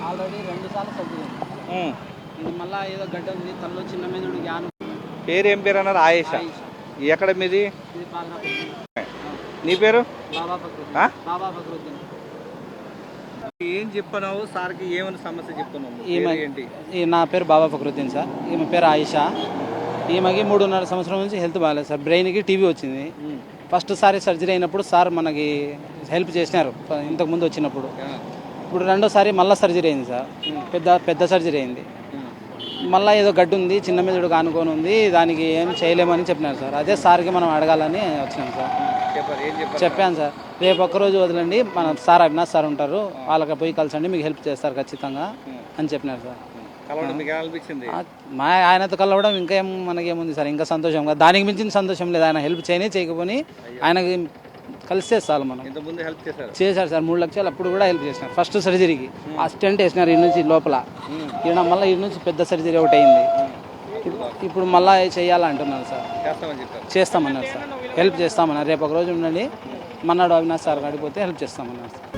Already 2 సార్లు surgery ఇది మళ్ళీ ఏదో గడ్డ ఉంది తల్లో చిన్న మెదడు జ్ఞానం. పేరు ఏం పేరు అన్నారు? ఆయేషా. ఎక్కడ మీది? ఇది నీ పేరు? బాబా ఫక్రుద్దీన్. ఏం చెప్పినావు సార్కి? ఏమైనా సమస్య చెప్తున్నావు? ఏంటి? నా పేరు బాబా ఫక్రుద్దీన్ సార్. ఈమె పేరు ఆయిషా. ఈమెకి 3.5 సంవత్సరం నుంచి హెల్త్ బాగాలేదు సార్. బ్రెయిన్కి టీబీ వచ్చింది. ఫస్ట్ సారి సర్జరీ అయినప్పుడు సార్ మనకి హెల్ప్ చేసినారు ఇంతకుముందు వచ్చినప్పుడు. ఇప్పుడు రెండోసారి మళ్ళీ సర్జరీ అయింది సార్. పెద్ద సర్జరీ అయింది. మళ్ళీ ఏదో గడ్డు ఉంది, చిన్న మెదడు కానుకొని ఉంది, దానికి ఏం చేయలేమని చెప్పినారు సార్. అదే సార్కి మనం అడగాలని వచ్చినాం సార్. చెప్పాను సార్, రేపు ఒక్కరోజు వదలండి, మన సార్ అవినాష్ సార్ ఉంటారు, వాళ్ళకి పోయి కలిసండి, మీకు హెల్ప్ చేస్తారు ఖచ్చితంగా అని చెప్పినారు సార్. మా ఆయనతో కలవడం ఇంకా ఏం మనకేముంది సార్, ఇంకా సంతోషం కదా. దానికి మించిన సంతోషం లేదు. ఆయన హెల్ప్ చేయకపోని ఆయనకి కలిస్తే చాలు. మనం చేశారు సార్ 3 లక్షలు అప్పుడు కూడా హెల్ప్ చేసినారు. ఫస్ట్ సర్జరీకి ఆ స్టెంట్ వేసినారు ఈ నుంచి లోపల. ఈయన మళ్ళీ ఈ నుంచి పెద్ద సర్జరీ ఒకటి అయింది. ఇప్పుడు మళ్ళీ చేయాలంటున్నారు సార్. చేస్తామన్నారు సార్, హెల్ప్ చేస్తామన్నారు. రేపు ఒక రోజు ఉండండి, మన్నాడు అవినాష్ సార్ అడిగిపోతే హెల్ప్ చేస్తామన్నారు సార్.